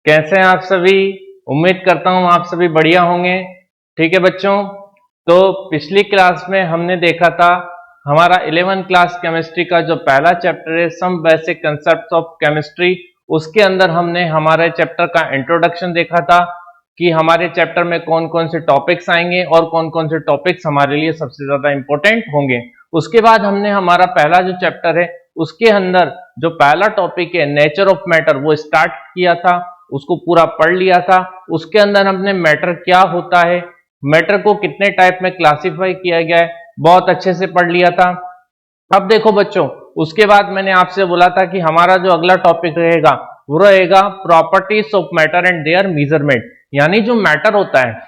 कैसे हैं आप सभी। उम्मीद करता हूं आप सभी बढ़िया होंगे। ठीक है बच्चों, तो पिछली क्लास में हमने देखा था हमारा 11th क्लास केमिस्ट्री का जो पहला चैप्टर है some basic concepts of chemistry, उसके अंदर हमने हमारे चैप्टर का इंट्रोडक्शन देखा था कि हमारे चैप्टर में कौन कौन से टॉपिक्स आएंगे और कौन कौन से टॉपिक्स हमारे लिए सबसे ज्यादा इंपॉर्टेंट होंगे। उसके बाद हमने हमारा पहला जो चैप्टर है उसके अंदर जो पहला टॉपिक है नेचर ऑफ मैटर वो स्टार्ट किया था, उसको पूरा पढ़ लिया था। उसके अंदर हमने मैटर क्या होता है, मैटर को कितने टाइप में क्लासिफाई किया गया है, बहुत अच्छे से पढ़ लिया था। अब देखो बच्चों, उसके बाद मैंने आपसे बोला था कि हमारा जो अगला टॉपिक रहेगा वो रहेगा properties of matter and there measurement. यानी जो मैटर होता है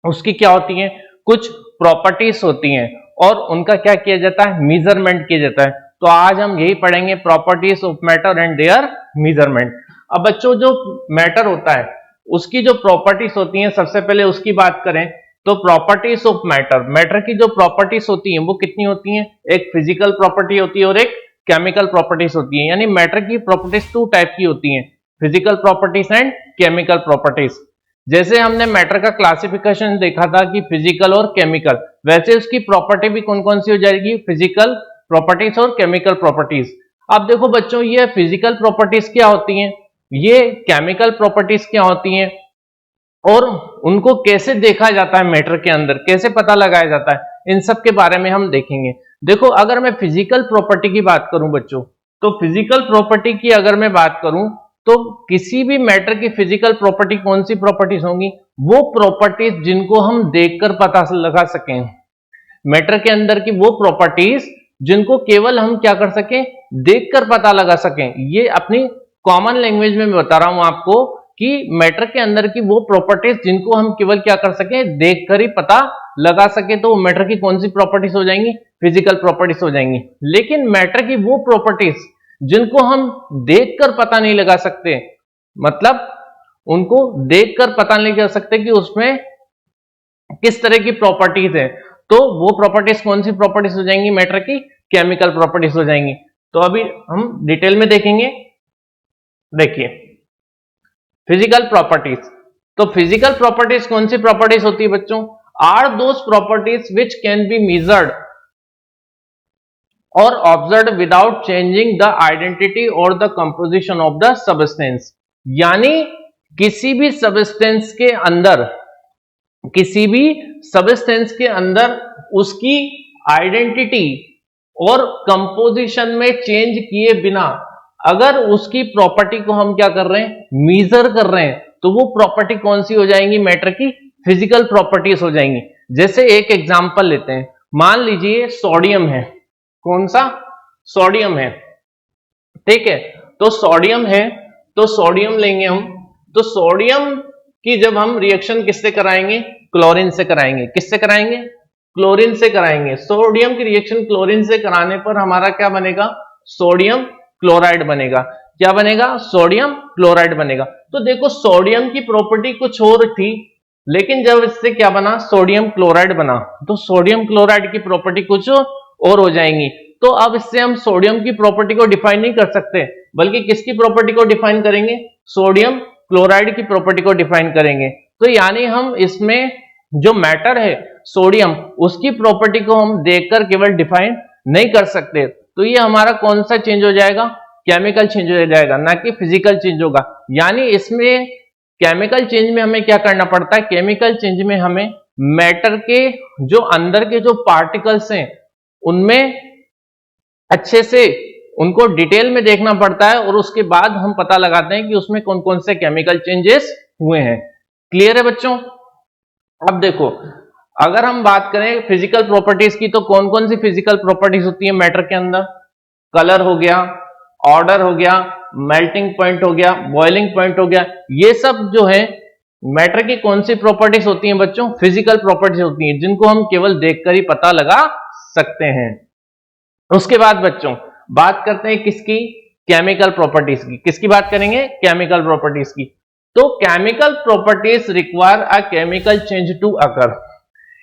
उसकी क्या होती है, कुछ प्रॉपर्टीज होती हैं और उनका क्या किया जाता है, मेजरमेंट किया जाता है। तो आज हम यही पढ़ेंगे properties of matter and there measurement. अब बच्चों जो मैटर होता है उसकी जो प्रॉपर्टीज होती हैं, सबसे पहले उसकी बात करें तो प्रॉपर्टीज ऑफ मैटर, मैटर की जो प्रॉपर्टीज होती हैं वो कितनी होती हैं, एक फिजिकल प्रॉपर्टी होती है और एक केमिकल प्रॉपर्टीज होती है। यानी मैटर की प्रॉपर्टीज टू टाइप की होती हैं, physical properties and chemical properties. जैसे हमने मैटर का क्लासिफिकेशन देखा था कि फिजिकल और केमिकल, वैसे उसकी प्रॉपर्टी भी कौन कौन सी हो जाएगी, फिजिकल प्रॉपर्टीज और केमिकल प्रॉपर्टीज। अब देखो बच्चों, ये फिजिकल प्रॉपर्टीज क्या होती हैं, ये केमिकल प्रॉपर्टीज क्या होती हैं और उनको कैसे देखा जाता है, मैटर के अंदर कैसे पता लगाया जाता है, इन सब के बारे में हम देखेंगे। देखो अगर मैं फिजिकल प्रॉपर्टी की बात करूं बच्चों, तो फिजिकल प्रॉपर्टी की अगर मैं बात करूं तो किसी भी मैटर की फिजिकल प्रॉपर्टी कौन सी प्रॉपर्टीज होंगी, वो प्रॉपर्टीज जिनको हम देखकर पता लगा सकें। मैटर के अंदर की वो प्रॉपर्टीज जिनको केवल हम क्या कर सकें, देखकर पता लगा सकें। ये अपनी कॉमन लैंग्वेज में मैं बता रहा हूं आपको कि मैटर के अंदर की वो प्रॉपर्टीज जिनको हम केवल क्या कर सकें, देखकर ही पता लगा सके, तो मैटर की कौन सी प्रॉपर्टीज हो जाएंगी, फिजिकल प्रॉपर्टीज हो जाएंगी। लेकिन मैटर की वो प्रॉपर्टीज जिनको हम देखकर पता नहीं लगा सकते, मतलब उनको देखकर पता नहीं लगा सकते कि उसमें किस तरह की प्रॉपर्टीज है, तो वो प्रॉपर्टीज कौन सी प्रॉपर्टीज हो जाएंगी, मैटर की केमिकल प्रॉपर्टीज हो जाएंगी। तो अभी हम डिटेल में देखेंगे। देखिए फिजिकल प्रॉपर्टीज, तो फिजिकल प्रॉपर्टीज कौन सी प्रॉपर्टीज होती है बच्चों, are those properties which can be measured और observe without changing the identity और the composition of the substance. यानी किसी भी सबस्टेंस के अंदर, किसी भी सबस्टेंस के अंदर उसकी आइडेंटिटी और कंपोजिशन में चेंज किए बिना अगर उसकी प्रॉपर्टी को हम क्या कर रहे हैं, मेजर कर रहे हैं, तो वो प्रॉपर्टी कौन सी हो जाएंगी, मैटर की फिजिकल प्रॉपर्टीज हो जाएंगी। जैसे एक एग्जांपल लेते हैं, मान लीजिए सोडियम है, कौन सा, सोडियम है, ठीक है। तो सोडियम है, तो सोडियम लेंगे हम, तो सोडियम की जब हम रिएक्शन किससे कराएंगे, क्लोरीन से कराएंगे। किससे कराएंगे, क्लोरीन से कराएंगे। सोडियम की रिएक्शन क्लोरीन से कराने पर हमारा क्या बनेगा, सोडियम क्लोराइड बनेगा। क्या बनेगा, सोडियम क्लोराइड बनेगा। तो देखो सोडियम की प्रॉपर्टी कुछ और थी, लेकिन जब इससे क्या बना, सोडियम क्लोराइड बना, तो सोडियम क्लोराइड की प्रॉपर्टी कुछ और हो जाएंगी। तो अब इससे हम सोडियम की प्रॉपर्टी को डिफाइन नहीं कर सकते, बल्कि किसकी प्रॉपर्टी को डिफाइन करेंगे, सोडियम क्लोराइड की प्रॉपर्टी को डिफाइन करेंगे। तो यानी हम इसमें जो मैटर है सोडियम, उसकी प्रॉपर्टी को हम देखकर केवल डिफाइन नहीं कर सकते। तो ये हमारा कौन सा चेंज हो जाएगा, केमिकल चेंज हो जाएगा, ना कि फिजिकल चेंज होगा। यानी इसमें केमिकल चेंज में हमें क्या करना पड़ता है, केमिकल चेंज में हमें मैटर के जो अंदर के जो पार्टिकल्स हैं उनमें अच्छे से उनको डिटेल में देखना पड़ता है और उसके बाद हम पता लगाते हैं कि उसमें कौन कौन से केमिकल चेंजेस हुए हैं। क्लियर है बच्चों। अब देखो अगर हम बात करें फिजिकल प्रॉपर्टीज की, तो कौन कौन सी फिजिकल प्रॉपर्टीज होती है मैटर के अंदर, कलर हो गया, ऑर्डर हो गया, मेल्टिंग पॉइंट हो गया, बॉइलिंग पॉइंट हो गया, ये सब जो है मैटर की कौन सी प्रॉपर्टीज होती हैं बच्चों, फिजिकल प्रॉपर्टीज होती हैं, जिनको हम केवल देखकर ही पता लगा सकते हैं। उसके बाद बच्चों बात करते हैं किसकी, केमिकल प्रॉपर्टीज की। किसकी बात करेंगे, केमिकल प्रॉपर्टीज की। तो chemical properties require a chemical change to occur.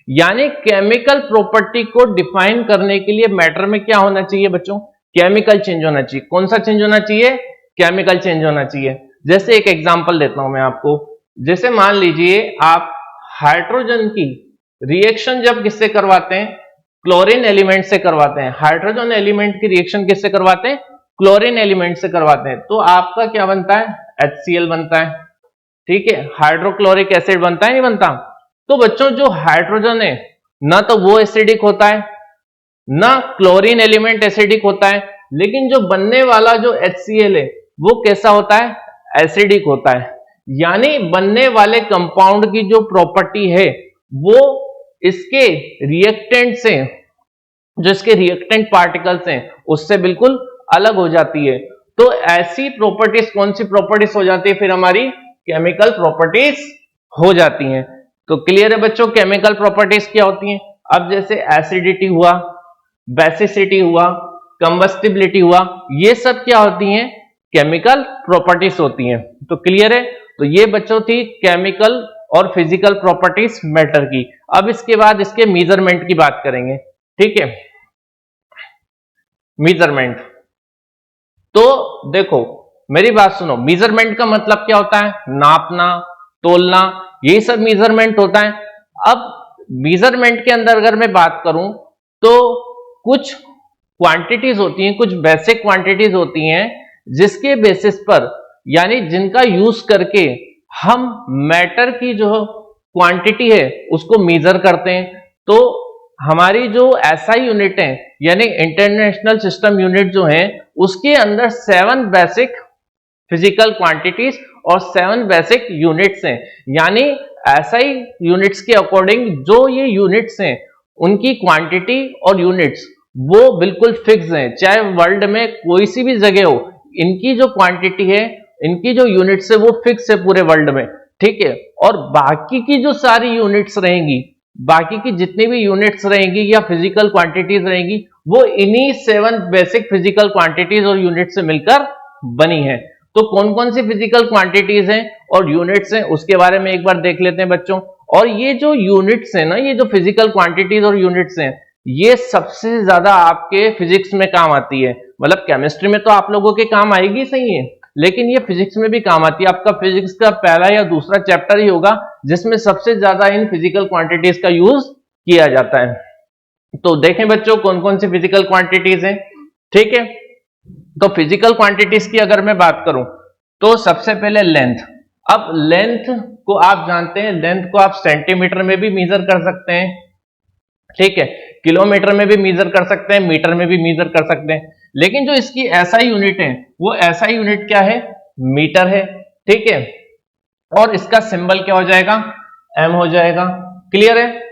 यानी केमिकल प्रॉपर्टी को डिफाइन करने के लिए मैटर में क्या होना चाहिए बच्चों, केमिकल चेंज होना चाहिए। कौन सा चेंज होना चाहिए, केमिकल चेंज होना चाहिए। जैसे एक एग्जांपल देता हूं मैं आपको, जैसे मान लीजिए आप हाइड्रोजन की रिएक्शन जब किससे करवाते हैं, क्लोरीन एलिमेंट से करवाते हैं। हाइड्रोजन एलिमेंट की रिएक्शन किससे करवाते हैं, क्लोरीन एलिमेंट से करवाते हैं, तो आपका क्या बनता है, HCl बनता है। ठीक है, हाइड्रोक्लोरिक एसिड बनता है नहीं बनता। तो बच्चों जो हाइड्रोजन है ना तो वो एसिडिक होता है ना क्लोरीन एलिमेंट एसिडिक होता है, लेकिन जो बनने वाला जो HCl है वो कैसा होता है, एसिडिक होता है। यानी बनने वाले कंपाउंड की जो प्रॉपर्टी है वो इसके रिएक्टेंट से, जो इसके रिएक्टेंट पार्टिकल्स हैं उससे बिल्कुल अलग हो जाती है। तो ऐसी प्रॉपर्टीज कौन सी प्रॉपर्टीज हो जाती है, फिर हमारी केमिकल प्रॉपर्टीज हो जाती हैं। तो क्लियर है बच्चों, केमिकल प्रॉपर्टीज क्या होती हैं। अब जैसे एसिडिटी हुआ, बेसिसिटी हुआ, कंबस्टिबिलिटी हुआ, ये सब क्या होती हैं, केमिकल प्रॉपर्टीज होती हैं। तो क्लियर है, तो ये बच्चों थी केमिकल और फिजिकल प्रॉपर्टीज मैटर की। अब इसके बाद इसके मेजरमेंट की बात करेंगे। ठीक है, मेजरमेंट, तो देखो मेरी बात सुनो, मेजरमेंट का मतलब क्या होता है, नापना, तोलना, यही सब मेजरमेंट होता है। अब मेजरमेंट के अंदर अगर मैं बात करूं तो कुछ क्वांटिटीज होती हैं, कुछ बेसिक क्वांटिटीज होती हैं जिसके बेसिस पर, यानी जिनका यूज करके हम मैटर की जो क्वांटिटी है उसको मेजर करते हैं। तो हमारी जो SI यूनिट है यानी इंटरनेशनल सिस्टम यूनिट जो है, उसके अंदर 7 बेसिक फिजिकल क्वांटिटीज और 7 बेसिक यूनिट्स हैं। यानी SI यूनिट्स के अकॉर्डिंग जो ये यूनिट्स हैं उनकी क्वांटिटी और यूनिट्स वो बिल्कुल फिक्स हैं, चाहे वर्ल्ड में कोई सी भी जगह हो, इनकी जो क्वांटिटी है, इनकी जो यूनिट्स है वो फिक्स है पूरे वर्ल्ड में। ठीक है, और बाकी की जो सारी यूनिट्स रहेंगी, बाकी की जितनी भी यूनिट्स रहेंगी या फिजिकल क्वांटिटीज रहेंगी, वो इन्हीं 7 बेसिक फिजिकल क्वांटिटीज और यूनिट से मिलकर बनी है। तो कौन कौन सी फिजिकल क्वांटिटीज हैं और यूनिट्स हैं उसके बारे में एक बार देख लेते हैं बच्चों। और ये जो यूनिट्स हैं ना, ये जो फिजिकल क्वांटिटीज और यूनिट्स हैं, ये सबसे ज्यादा आपके फिजिक्स में काम आती है। मतलब केमिस्ट्री में तो आप लोगों के काम आएगी सही है, लेकिन ये फिजिक्स में भी काम आती है। आपका फिजिक्स का पहला या दूसरा चैप्टर ही होगा जिसमें सबसे ज्यादा इन फिजिकल क्वांटिटीज का यूज किया जाता है। तो देखें बच्चों कौन कौन सी फिजिकल क्वांटिटीज हैं। ठीक है, तो फिजिकल क्वांटिटीज की अगर मैं बात करूं तो सबसे पहले लेंथ। अब लेंथ को आप जानते हैं, लेंथ को आप सेंटीमीटर में भी मेजर कर सकते हैं, ठीक है, किलोमीटर में भी मेजर कर सकते हैं, मीटर में भी मेजर कर सकते हैं। लेकिन जो इसकी SI यूनिट है वो SI यूनिट क्या है, मीटर है। ठीक है, और इसका सिंबल क्या हो जाएगा, M हो जाएगा। क्लियर है।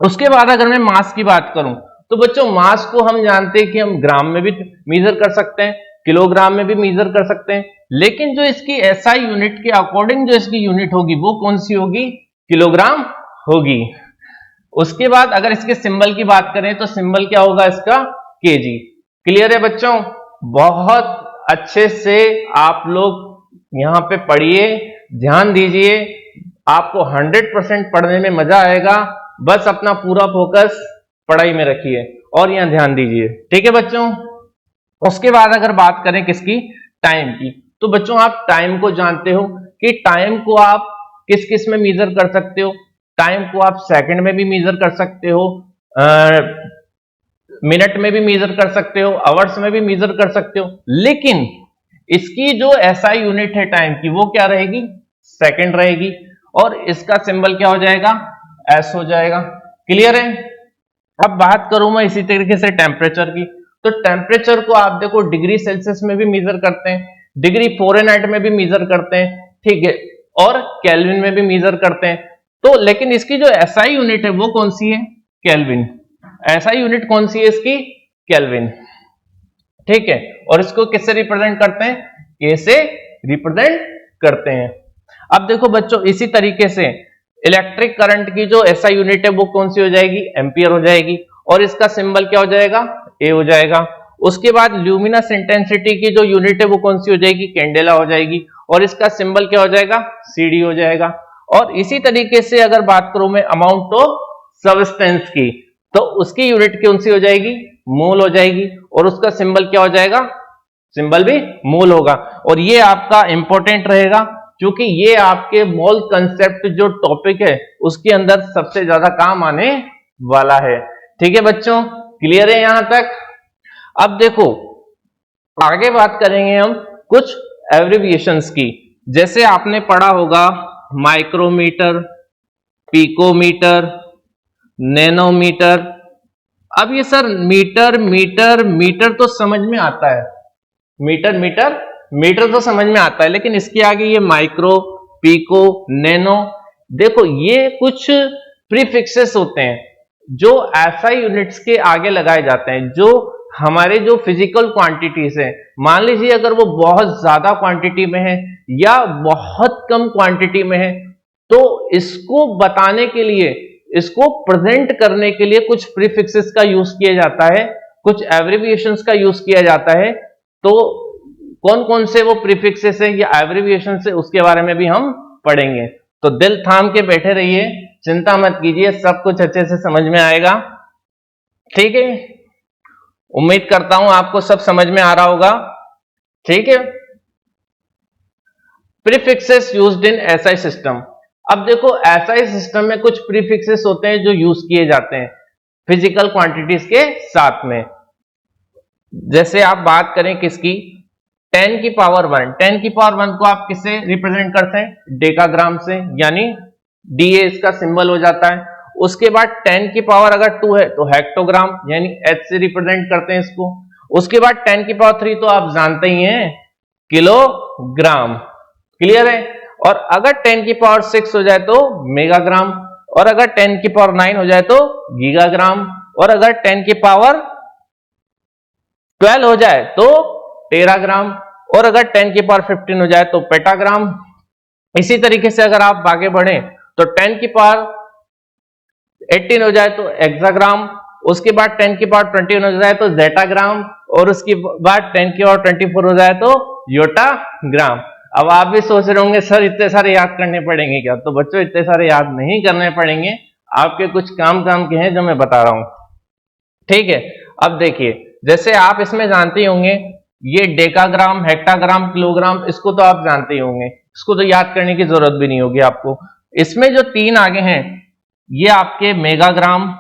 उसके बाद अगर मैं मास की बात करूं तो बच्चों मास को हम जानते हैं कि हम ग्राम में भी मेजर कर सकते हैं, किलोग्राम में भी मेजर कर सकते हैं, लेकिन जो इसकी SI यूनिट के अकॉर्डिंग जो इसकी यूनिट होगी वो कौन सी होगी, किलोग्राम होगी। उसके बाद अगर इसके सिंबल की बात करें तो सिंबल क्या होगा इसका, kg। क्लियर है बच्चों, बहुत अच्छे से आप लोग यहां पे पढ़िए, ध्यान दीजिए, आपको 100% पढ़ने में मजा आएगा। बस अपना पूरा फोकस पढ़ाई में रखिए और यहां ध्यान दीजिए। ठीक है बच्चों। उसके बाद अगर बात करें किसकी, टाइम की, तो बच्चों आप टाइम को जानते हो कि टाइम को आप किस किस में मेजर कर सकते हो। टाइम को आप सेकंड में भी मेजर कर सकते हो, मिनट में भी मेजर कर सकते हो, आवर्स में भी मेजर कर सकते हो, लेकिन इसकी जो SI यूनिट है टाइम की वो क्या रहेगी, सेकंड रहेगी। और इसका सिंबल क्या हो जाएगा, S हो जाएगा। क्लियर है। अब बात करूं मैं इसी तरीके से टेम्परेचर की, तो टेम्परेचर को आप देखो डिग्री सेल्सियस में भी मेजर करते हैं, डिग्री फ़ारेनहाइट में भी मेजर करते हैं, ठीक है, और केल्विन में भी मेजर करते हैं। तो लेकिन इसकी जो SI यूनिट है वो कौन सी है, केल्विन। SI यूनिट कौन सी है इसकी, केल्विन। ठीक है, और इसको किससे रिप्रेजेंट करते हैं, K से रिप्रेजेंट करते हैं। अब देखो बच्चों इसी तरीके से इलेक्ट्रिक करंट की जो SI यूनिट है वो कौन सी हो जाएगी, एम्पियर हो जाएगी, और इसका सिंबल क्या हो जाएगा, A हो जाएगा। उसके बाद ल्यूमिनस इंटेंसिटी की जो यूनिट है वो कौन सी हो जाएगी, कैंडेला हो जाएगी, और इसका सिंबल क्या हो जाएगा, CD हो जाएगा। और इसी तरीके से अगर बात करूं मैं अमाउंट ऑफ सब्सटेंस की, तो उसकी यूनिट कौन सी हो जाएगी, मोल हो जाएगी, और उसका सिंबल क्या हो जाएगा, सिंबल भी मोल होगा। और ये आपका इंपॉर्टेंट रहेगा क्योंकि ये आपके मोल कंसेप्ट जो टॉपिक है उसके अंदर सबसे ज्यादा काम आने वाला है। ठीक है बच्चों, क्लियर है यहां तक? अब देखो आगे बात करेंगे हम कुछ एब्रिविएशंस की। जैसे आपने पढ़ा होगा माइक्रोमीटर, पिकोमीटर, नैनोमीटर। अब ये सर मीटर मीटर मीटर तो समझ में आता है, मीटर मीटर मीटर तो समझ में आता है, लेकिन इसके आगे ये माइक्रो, पिको, नैनो, देखो ये कुछ प्रीफिक्सेस होते हैं जो एसआई यूनिट्स के आगे लगाए जाते हैं, जो हमारे जो फिजिकल क्वांटिटीज है, मान लीजिए अगर वो बहुत ज्यादा क्वांटिटी में है या बहुत कम क्वांटिटी में है, तो इसको बताने के लिए, इसको प्रेजेंट करने के लिए कुछ प्रीफिक्सेस का यूज किया जाता है, कुछ एब्रिविएशंस का यूज किया जाता है। तो कौन कौन से वो प्रीफिक्सेस है या एब्रिविएशन है उसके बारे में भी हम पढ़ेंगे। तो दिल थाम के बैठे रहिए, चिंता मत कीजिए, सब कुछ अच्छे से समझ में आएगा। ठीक है, उम्मीद करता हूं आपको सब समझ में आ रहा होगा। ठीक है, prefixes used in SI system. अब देखो एसआई सिस्टम में कुछ प्रीफिक्सेस होते हैं जो यूज किए जाते हैं फिजिकल क्वांटिटीज के साथ में। जैसे आप बात करें किसकी, 10 की पावर 1, 10 की पावर 1 को आप किससे रिप्रेजेंट करते हैं, डेकाग्राम से, यानी डीए इसका सिंबल हो जाता है। उसके बाद 10 की पावर अगर 2 है तो हेक्टोग्राम, यानी एच से रिप्रेजेंट करते हैं इसको। उसके बाद 10 की पावर 3 तो आप जानते ही हैं, किलोग्राम, क्लियर है। और अगर 10 की पावर 6 हो जाए तो मेगाग्राम, और अगर 10 की पावर 9 हो जाए तो गीगाग्राम, और अगर 10 की पावर 12 हो जाए तो टेराग्राम, और अगर 10 की पावर 15 हो जाए तो पेटाग्राम। इसी तरीके से अगर आप आगे बढ़े तो 10 की पावर 18 हो जाए तो एक्साग्राम, उसके बाद 10 की पावर 21 हो जाए तो जेटाग्राम, और उसके बाद 10 की पावर 24 हो जाए तो योटाग्राम। अब आप भी सोच रहे होंगे सर इतने सारे याद करने पड़ेंगे क्या? तो बच्चों इतने सारे याद नहीं करने पड़ेंगे, आपके कुछ काम के हैं जो मैं बता रहा हूं। ठीक है, अब देखिए जैसे आप इसमें जानते होंगे ये डेकाग्राम, हेक्टाग्राम, किलोग्राम, इसको तो आप जानते ही होंगे, इसको तो याद करने की जरूरत भी नहीं होगी आपको। इसमें जो 3 आगे हैं ये आपके मेगाग्राम,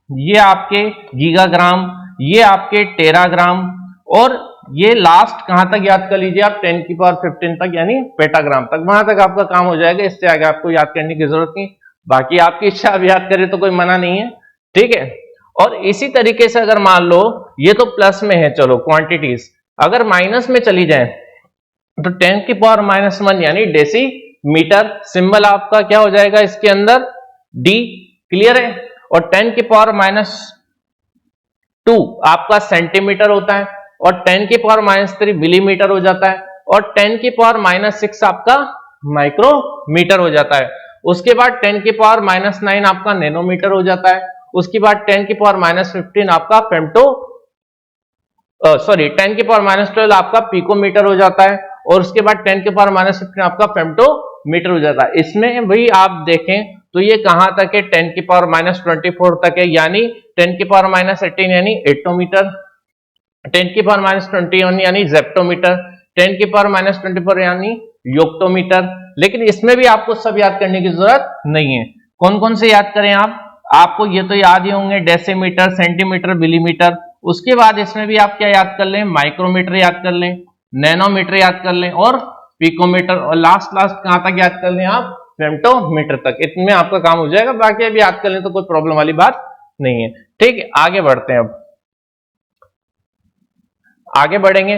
ये आपके गीगाग्राम, ये आपके टेराग्राम, और ये लास्ट कहां तक याद कर लीजिए आप, 10 की पावर 15 तक, यानी पेटाग्राम तक, वहां तक आपका काम हो जाएगा। इससे आगे आपको याद करने की जरूरत नहीं, बाकी आपकी इच्छा अब याद करे तो कोई मना नहीं है। ठीक है, और इसी तरीके से अगर मान लो ये तो प्लस में है, चलो क्वांटिटीज, अगर माइनस में चली जाए तो 10 की पावर -1 यानी डेसीमीटर, सिंबल आपका क्या हो जाएगा इसके अंदर, डी, क्लियर है। और 10 की पावर -2 आपका सेंटीमीटर होता है, और 10 की पावर -3 मिलीमीटर हो जाता है, और 10 की पावर -6 आपका माइक्रोमीटर हो जाता है। उसके बाद 10 की पावर -9 आपका नैनोमीटर हो जाता है। उसके बाद 10 की पावर -15 आपका 10 की पावर -12 आपका पिकोमीटर हो जाता है, और उसके बाद 10 की पावर -15 आपका फेम्टोमीटर हो जाता है। इसमें भी आप देखें तो ये कहां तक है, 10 की पावर -24 तक है, यानी 10 की पावर -18 यानी एटोमीटर, 10 की पावर -21 यानी जेप्टोमीटर, 10 की पावर -24 यानी योक्टोमीटर। लेकिन इसमें भी आपको सब याद करने की जरूरत नहीं है। कौन कौन से याद करें आप, आपको ये तो याद ही होंगे, डेसीमीटर, सेंटीमीटर, मिलीमीटर। उसके बाद इसमें भी आप क्या याद कर लें, माइक्रोमीटर याद कर लें, नैनोमीटर याद कर लें, और पिकोमीटर, और लास्ट कहां तक याद कर लें आप, फेम्टोमीटर तक। इतने आपका काम हो जाएगा, बाकी अभी याद कर लें तो कोई प्रॉब्लम वाली बात नहीं है। ठीक है, आगे बढ़ते हैं, अब आगे बढ़ेंगे।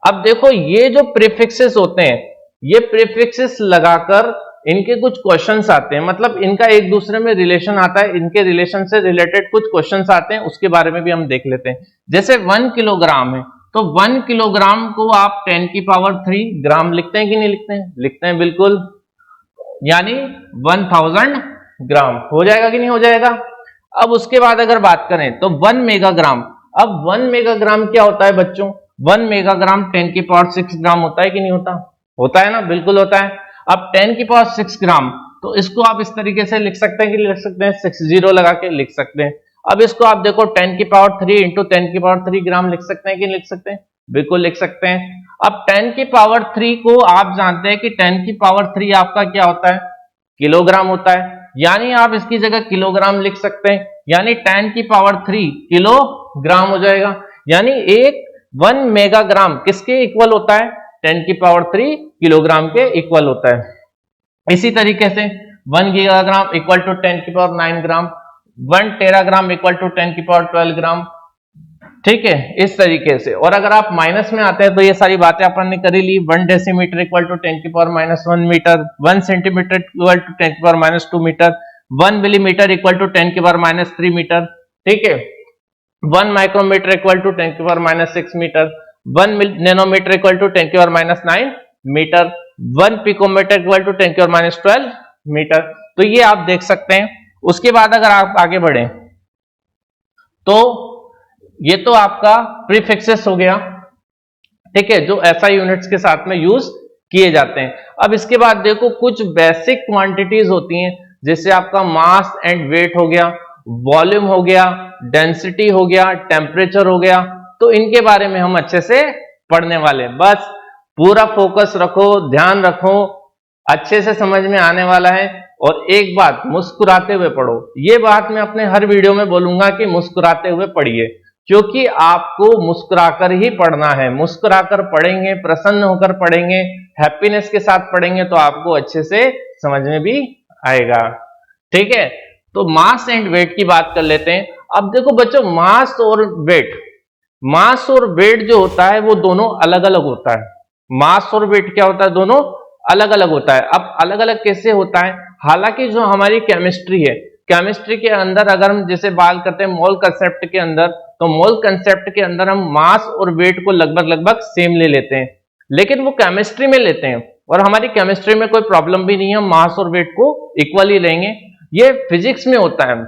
अब देखो ये जो प्रीफिक्सेस होते हैं, ये प्रीफिक्सेस लगाकर इनके कुछ क्वेश्चंस आते हैं, मतलब इनका एक दूसरे में रिलेशन आता है, इनके रिलेशन से रिलेटेड कुछ क्वेश्चंस आते हैं, उसके बारे में भी हम देख लेते हैं। जैसे 1 किलोग्राम है तो 1 किलोग्राम को आप 10 की पावर 3 ग्राम लिखते हैं कि नहीं लिखते हैं? लिखते हैं बिल्कुल, यानी 1000 ग्राम हो जाएगा कि नहीं हो जाएगा। अब उसके बाद अगर बात करें तो 1 मेगाग्राम, अब 1 मेगाग्राम क्या होता है बच्चों, 1 मेगाग्राम 10 की पावर 6 ग्राम होता है कि नहीं होता? होता है ना, बिल्कुल होता है। अब 10 की पावर 6 ग्राम, तो इसको आप इस तरीके से लिख सकते हैं कि लिख सकते हैं, 60 लगा के लिख सकते हैं। अब इसको आप देखो 10 की पावर 3 इंटू 10 की पावर 3 ग्राम लिख सकते हैं कि लिख सकते हैं? बिल्कुल लिख सकते हैं। अब 10 की पावर 3 को आप जानते हैं कि 10 की पावर 3 आपका क्या होता है, किलोग्राम होता है, यानी आप इसकी जगह किलोग्राम लिख सकते हैं, यानी 10 की पावर 3 किलोग्राम हो जाएगा। यानी एक 1 मेगाग्राम किसके इक्वल होता है, 10 की पावर 3 किलोग्राम के इक्वल होता है। इसी तरीके से 1 गीगाग्राम इक्वल टू 10 की power 9 gram, 1 teragram equal to 10 की पावर 12 ग्राम, ठीक है, इस तरीके से। और अगर आप माइनस में आते हैं तो ये सारी बातें अपन ने करी ली। 1 डेसीमीटर इक्वल टू 10 की power -1 metre, 1 centimetre equal to 10 की power -2 metre, 1 millimetre equal to 10 की पावर -3 मीटर, ठीक है, 1 माइक्रोमीटर इक्वल टू 10 की power -6 metre, 1 nanometre equal to 10 की power -9 metre, 1 picometre equal to 10 की पावर -12 मीटर। तो ये आप देख सकते हैं। उसके बाद अगर आप आगे बढ़े तो ये तो आपका प्रीफिक्सेस हो गया, ठीक है, जो एसआई यूनिट्स के साथ में यूज किए जाते हैं। अब इसके बाद देखो कुछ बेसिक क्वांटिटीज होती हैं, जैसे आपका मास एंड वेट हो गया, वॉल्यूम हो गया, डेंसिटी हो गया, टेम्परेचर हो गया। तो इनके बारे में हम अच्छे से पढ़ने वाले हैं। बस पूरा फोकस रखो, ध्यान रखो, अच्छे से समझ में आने वाला है। और एक बात, मुस्कुराते हुए पढ़ो। ये बात मैं अपने हर वीडियो में बोलूंगा कि मुस्कुराते हुए पढ़िए, क्योंकि आपको मुस्कुराकर ही पढ़ना है। मुस्कुराकर पढ़ेंगे, प्रसन्न होकर पढ़ेंगे, हैप्पीनेस के साथ पढ़ेंगे तो आपको अच्छे से समझ में भी आएगा, ठीक है। तो मास एंड वेट की बात कर लेते हैं। अब देखो बच्चों, मास और वेट जो होता है वो दोनों अलग अलग होता है। मास और वेट क्या होता है, दोनों अलग अलग होता है। अब अलग अलग कैसे होता है, हालांकि जो हमारी केमिस्ट्री है, केमिस्ट्री के अंदर अगर हम जैसे बात करते हैं मोल कंसेप्ट के अंदर, तो मोल कंसेप्ट के अंदर हम मास और वेट को लगभग सेम ले लेते हैं, लेकिन वो केमिस्ट्री में लेते हैं और हमारी केमिस्ट्री में कोई प्रॉब्लम भी नहीं है, हम मास और वेट को इक्वल ही लेंगे। ये फिजिक्स में होता है,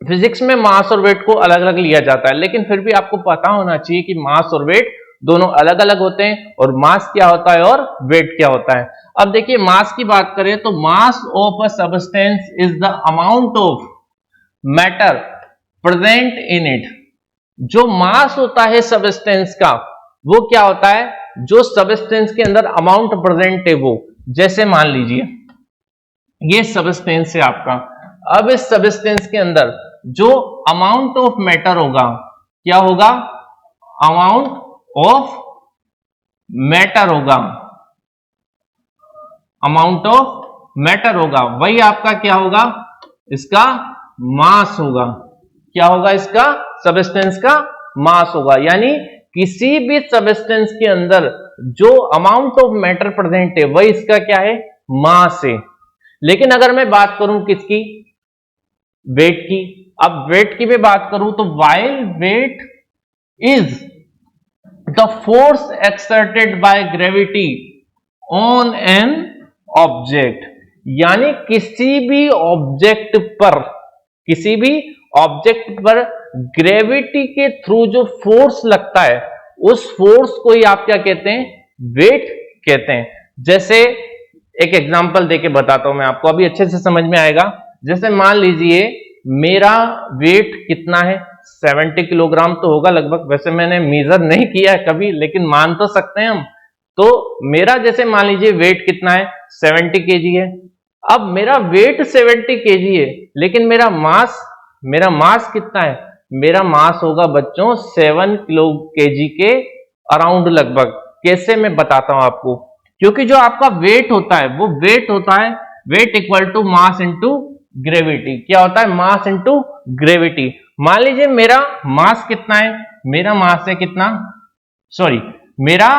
फिजिक्स में मास और वेट को अलग अलग लिया जाता है, लेकिन फिर भी आपको पता होना चाहिए कि मास और वेट दोनों अलग अलग होते हैं, और मास क्या होता है और वेट क्या होता है। अब देखिए मास की बात करें तो mass of a substance is the amount of matter present in it. जो मास होता है सब्सटेंस का वो क्या होता है, जो सब्सटेंस के अंदर अमाउंट प्रेजेंट है वो। जैसे मान लीजिए ये सब्सटेंस है आपका, अब इस सब्सटेंस के अंदर जो अमाउंट ऑफ मैटर होगा, क्या होगा, अमाउंट ऑफ मैटर होगा, अमाउंट ऑफ मैटर होगा, वही आपका क्या होगा, इसका मास होगा। क्या होगा, इसका सब्सटेंस का मास होगा। यानी किसी भी सब्सटेंस के अंदर जो अमाउंट ऑफ मैटर प्रेजेंट है वही इसका क्या है, मास है। लेकिन अगर मैं बात करूं किसकी, वेट की, अब वेट की मैं बात करूं तो while weight is the force exerted by gravity on an object, यानी किसी भी ऑब्जेक्ट पर ग्रेविटी के थ्रू जो फोर्स लगता है उस फोर्स को ही आप क्या कहते हैं, वेट कहते हैं। जैसे एक एग्जांपल देके बताता हूं मैं आपको, अभी अच्छे से समझ में आएगा। जैसे मान लीजिए मेरा वेट कितना है, 70 किलोग्राम तो होगा लगभग, वैसे मैंने मेजर नहीं किया है कभी, लेकिन मान तो सकते हैं हम। तो मेरा जैसे मान लीजिए वेट कितना है, 70 केजी है। अब मेरा वेट 70 केजी है, लेकिन मेरा मास कितना है, मेरा मास होगा बच्चों 7 किलो केजी के अराउंड लगभग। कैसे, मैं बताता हूं आपको, क्योंकि जो आपका वेट होता है वो weight equal to mass into gravity. क्या होता है, मास इंटू ग्रेविटी। मान लीजिए मेरा मास कितना है, मेरा मास है कितना, सॉरी मेरा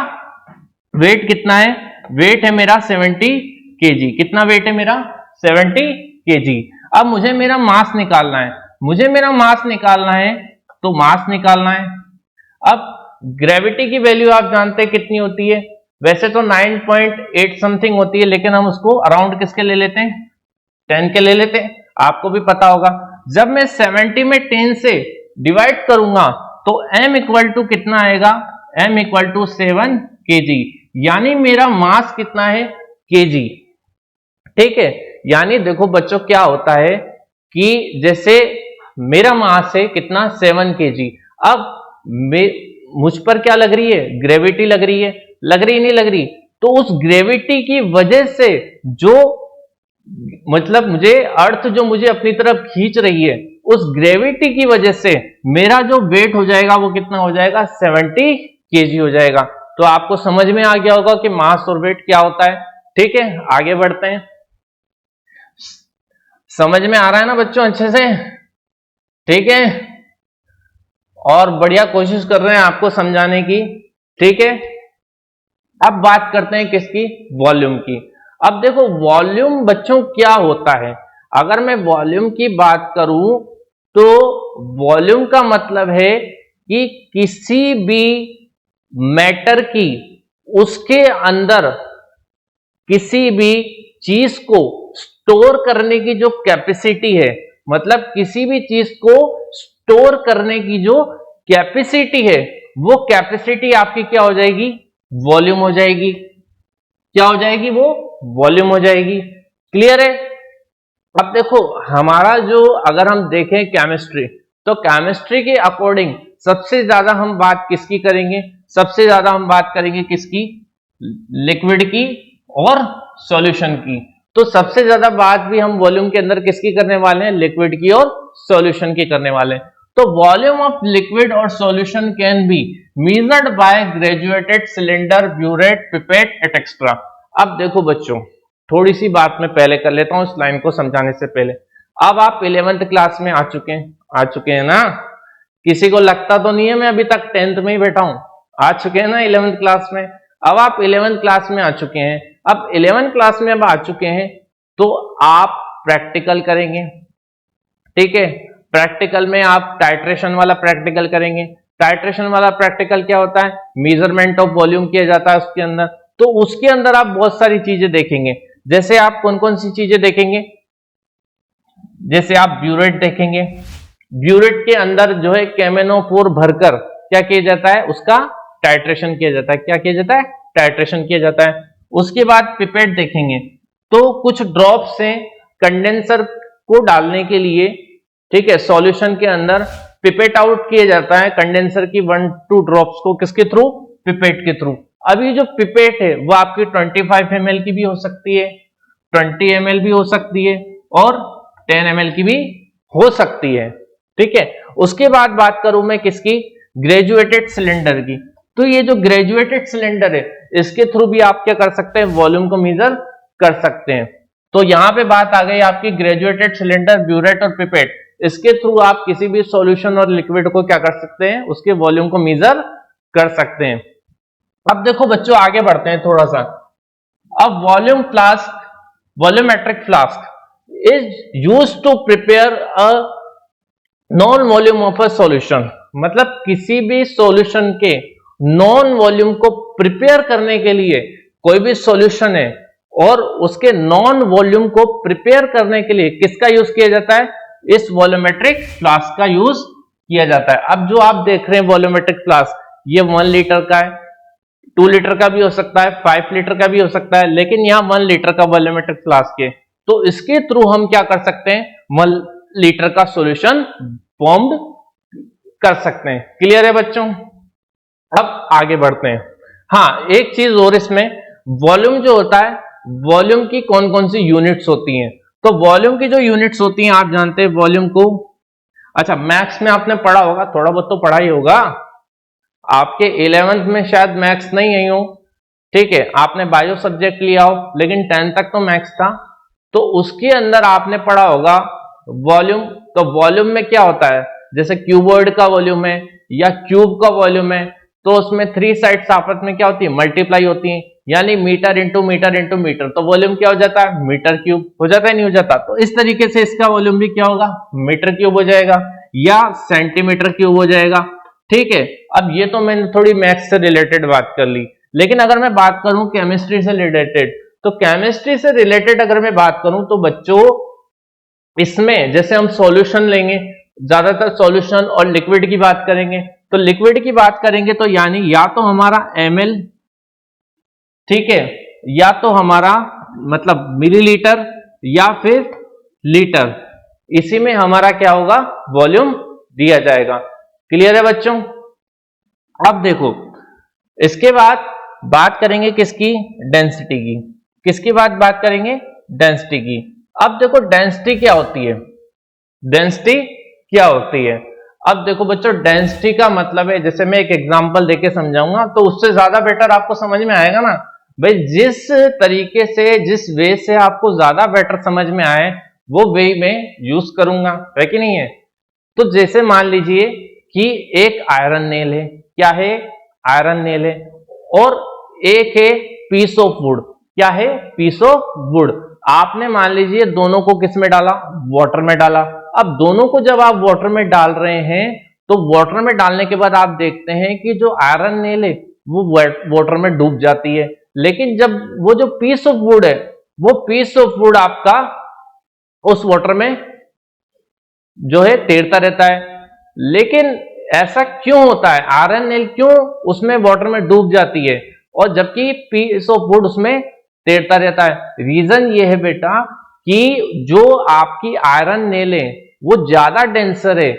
वेट कितना है, वेट है मेरा 70 केजी। कितना वेट है मेरा, 70 केजी। अब मुझे मेरा मास निकालना है, तो मास निकालना है। अब ग्रेविटी की वैल्यू आप जानते हैं कितनी होती है, वैसे तो 9.8 समथिंग होती है, लेकिन हम उसको अराउंड किसके ले लेते हैं, 10 के ले लेते हैं। आपको भी पता होगा, जब मैं 70 में 10 से डिवाइड करूंगा तो m इक्वल टू कितना आएगा, m इक्वल टू 7 केजी। यानी मेरा मास कितना है, केजी, ठीक है। यानी देखो बच्चों क्या होता है कि जैसे मेरा मास है कितना, 7 केजी। अब मुझ पर क्या लग रही है, ग्रेविटी लग रही है, लग रही नहीं लग रही, तो उस ग्रेविटी की वजह से जो मतलब मुझे अर्थ जो मुझे अपनी तरफ खींच रही है, उस ग्रेविटी की वजह से मेरा जो वेट हो जाएगा वो कितना हो जाएगा, 70 kg हो जाएगा। तो आपको समझ में आ गया होगा कि मास और वेट क्या होता है। ठीक है, आगे बढ़ते हैं। समझ में आ रहा है ना बच्चों अच्छे से? ठीक है, और बढ़िया कोशिश कर रहे हैं आपको समझाने की। ठीक है, अब बात करते हैं किसकी, वॉल्यूम की। अब देखो वॉल्यूम बच्चों क्या होता है। अगर मैं वॉल्यूम की बात करूं तो वॉल्यूम का मतलब है कि किसी भी मैटर की, उसके अंदर किसी भी चीज को स्टोर करने की जो कैपेसिटी है, मतलब किसी भी चीज को स्टोर करने की जो कैपेसिटी है, वो कैपेसिटी आपकी क्या हो जाएगी, वॉल्यूम हो जाएगी। क्या हो जाएगी, वो वॉल्यूम हो जाएगी। क्लियर है? अब देखो हमारा जो, अगर हम देखें केमिस्ट्री, तो केमिस्ट्री के अकॉर्डिंग सबसे ज्यादा हम बात किसकी करेंगे, सबसे ज्यादा हम बात करेंगे किसकी, लिक्विड की और सॉल्यूशन की। तो सबसे ज्यादा बात भी हम वॉल्यूम के अंदर किसकी करने वाले हैं, लिक्विड की और सॉल्यूशन की करने वाले हैं। तो वॉल्यूम ऑफ लिक्विड और solution can be measured by graduated cylinder, burette, pipette etcetera. अब देखो बच्चों, थोड़ी सी बात मैं पहले कर लेता हूं इस लाइन को समझाने से पहले। अब आप 11th क्लास में आ चुके हैं ना? किसी को लगता तो नहीं है मैं अभी तक 10th में ही बैठा हूं, आ चुके हैं ना 11th क्लास में। अब आप 11th क्लास में आ चुके हैं। अब 11th क्लास में अब आ चुके हैं तो आप प्रैक्टिकल करेंगे। ठीक है, प्रैक्टिकल में आप टाइट्रेशन वाला प्रैक्टिकल करेंगे। टाइट्रेशन वाला प्रैक्टिकल क्या होता है, मेजरमेंट ऑफ वॉल्यूम किया जाता है उसके अंदर। तो उसके अंदर आप बहुत सारी चीजें देखेंगे। जैसे आप कौन कौन सी चीजें देखेंगे, जैसे आप ब्यूरेट देखेंगे। ब्यूरेट के अंदर जो है केमेनोफोर भरकर क्या किया जाता है, उसका टाइट्रेशन किया जाता है। क्या किया जाता है, टाइट्रेशन किया जाता है। उसके बाद पिपेट देखेंगे, तो कुछ ड्रॉप से कंडेंसर को डालने के लिए, ठीक है, सॉल्यूशन के अंदर पिपेट आउट किया जाता है कंडेंसर की 1-2 ड्रॉप्स को, किसके थ्रू, पिपेट के थ्रू। अब ये जो पिपेट है वो आपकी 25 ml की भी हो सकती है, 20 ml भी हो सकती है और 10 ml की भी हो सकती है। ठीक है, उसके बाद बात करूं मैं किसकी, ग्रेजुएटेड सिलेंडर की। तो ये जो ग्रेजुएटेड सिलेंडर है, इसके थ्रू भी आप क्या कर सकते हैं, वॉल्यूम को मेजर कर सकते हैं। तो यहां पे बात आ गई आपकी ग्रेजुएटेड सिलेंडर, ब्यूरेट और पिपेट। इसके थ्रू आप किसी भी सॉल्यूशन और लिक्विड को क्या कर सकते हैं, उसके वॉल्यूम को मेजर कर सकते हैं। अब देखो बच्चों आगे बढ़ते हैं थोड़ा सा। अब volume flask, volumetric flask is used to prepare a known volume of a solution. मतलब किसी भी सॉल्यूशन के नॉन वॉल्यूम को प्रिपेयर करने के लिए, कोई भी सॉल्यूशन है और उसके नॉन वॉल्यूम को प्रिपेयर करने के लिए किसका यूज किया जाता है, इस वॉल्यूमेट्रिक फ्लास्क का यूज किया जाता है। अब जो आप देख रहे हैं वॉल्यूमेट्रिक फ्लास्क, ये 1 लीटर का है, 2 लीटर का भी हो सकता है, 5 लीटर का भी हो सकता है, लेकिन यहां 1 लीटर का वॉल्यूमेट्रिक फ्लास्क है। तो इसके थ्रू हम क्या कर सकते हैं, 1 लीटर का सॉल्यूशन फॉर्म्ड कर सकते हैं। क्लियर है बच्चों? अब आगे बढ़ते हैं। हाँ, एक चीज और, इसमें वॉल्यूम जो होता है, वॉल्यूम की कौन कौन सी यूनिट्स होती हैं। तो वॉल्यूम की जो यूनिट्स होती हैं, आप जानते हैं वॉल्यूम को, अच्छा मैथ्स में आपने पढ़ा होगा, थोड़ा बहुत तो पढ़ा ही होगा। आपके 11th में शायद मैथ्स नहीं आई हो, ठीक है, आपने बायो सब्जेक्ट लिया हो, लेकिन 10th तक तो मैथ्स था। तो उसके अंदर आपने पढ़ा होगा वॉल्यूम। तो वॉल्यूम में क्या होता है, जैसे क्यूबॉइड का वॉल्यूम है या क्यूब का वॉल्यूम है, तो उसमें 3 साइड्स आपस में क्या होती है, मल्टीप्लाई होती है, यानी metre into metre into metre. तो वॉल्यूम क्या हो जाता है, मीटर क्यूब हो जाता है, नहीं हो जाता। तो इस तरीके से इसका वॉल्यूम भी क्या होगा, मीटर क्यूब हो जाएगा या सेंटीमीटर क्यूब हो जाएगा। ठीक है, अब ये तो मैंने थोड़ी मैथ्स से रिलेटेड बात कर ली, लेकिन अगर मैं बात करूं केमिस्ट्री से रिलेटेड, तो केमिस्ट्री से रिलेटेड अगर मैं बात करूं तो बच्चों इसमें जैसे हम सॉल्यूशन लेंगे, ज्यादातर सॉल्यूशन और लिक्विड की बात करेंगे। तो लिक्विड की बात करेंगे तो यानी या तो हमारा ml, ठीक है, या तो हमारा मतलब मिलीलीटर या फिर लीटर, इसी में हमारा क्या होगा, वॉल्यूम दिया जाएगा। क्लियर है बच्चों? अब देखो, इसके बाद बात करेंगे किसकी, डेंसिटी की। किसकी बात करेंगे, डेंसिटी की। अब देखो डेंसिटी क्या होती है, डेंसिटी क्या होती है। अब देखो बच्चों, डेंसिटी का मतलब है, जैसे मैं एक एग्जांपल देके समझाऊंगा तो उससे ज्यादा बेटर आपको समझ में आएगा ना भाई। जिस तरीके से, जिस वे से आपको ज्यादा बेटर समझ में आए वो वे में यूज करूंगा, है कि नहीं है। तो जैसे मान लीजिए कि एक आयरन नेल है, क्या है, आयरन नेल है, और एक है पीस ऑफ वुड, क्या है, पीस ऑफ वुड। आपने मान लीजिए दोनों को किस में डाला, वाटर में डाला। अब दोनों को जब आप वाटर में डाल रहे हैं तो वाटर में डालने के बाद आप देखते हैं कि जो आयरन नेल है वो वाटर में डूब जाती है, लेकिन जब वो जो पीस ऑफ वुड है, वो पीस ऑफ वुड आपका उस वाटर में जो है तैरता रहता है। लेकिन ऐसा क्यों होता है, आयरन नेल क्यों उसमें वाटर में डूब जाती है और जबकि पीस ऑफ वुड उसमें तैरता रहता है। रीजन ये है बेटा कि जो आपकी आयरन नेल है वो ज्यादा डेंसर है,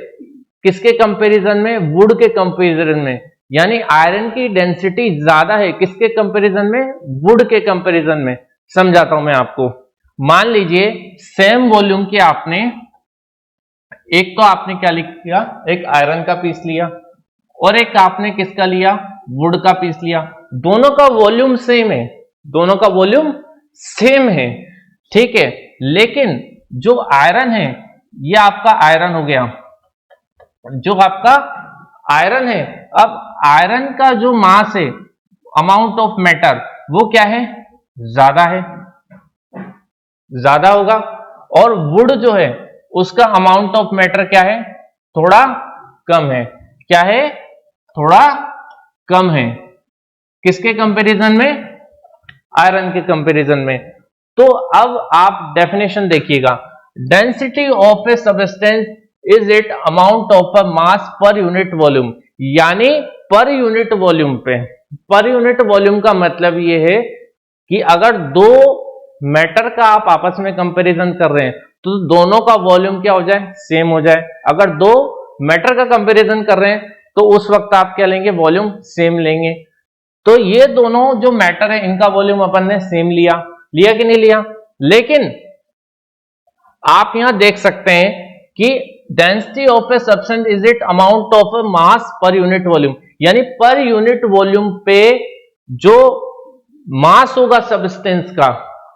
किसके कंपैरिजन में, वुड के कंपैरिजन में। यानी आयरन की डेंसिटी ज्यादा है किसके कंपैरिजन में, वुड के कंपैरिजन में। समझाता हूं मैं आपको। मान लीजिए सेम वॉल्यूम के आपने एक तो आपने क्या लिया, एक आयरन का पीस लिया और एक आपने किसका लिया, वुड का पीस लिया। दोनों का वॉल्यूम सेम है, दोनों का वॉल्यूम सेम है, ठीक है। लेकिन जो आयरन है, ये आपका आयरन हो गया, जो आपका आयरन है। अब आयरन का जो मास है, अमाउंट ऑफ मैटर, वो क्या है, ज्यादा है, ज्यादा होगा। और वुड जो है उसका अमाउंट ऑफ मैटर क्या है, थोड़ा कम है, क्या है, थोड़ा कम है। किसके कंपैरिजन में, आयरन के कंपैरिजन में। तो अब आप डेफिनेशन देखिएगा, density of a substance is it amount of a mass per unit volume. यानी पर यूनिट वॉल्यूम पे, पर यूनिट वॉल्यूम का मतलब ये है कि अगर दो मैटर का आप आपस में कंपैरिजन कर रहे हैं तो दोनों का वॉल्यूम क्या हो जाए, सेम हो जाए। अगर दो मैटर का कंपैरिजन कर रहे हैं तो उस वक्त आप क्या लेंगे, वॉल्यूम सेम लेंगे। तो ये दोनों जो मैटर है इनका वॉल्यूम अपन ने सेम लिया, लिया कि नहीं लिया। लेकिन आप यहां देख सकते हैं कि density of a substance is it amount of A mass per unit volume. यानी पर यूनिट वॉल्यूम पे जो मास होगा सब्सटेंस का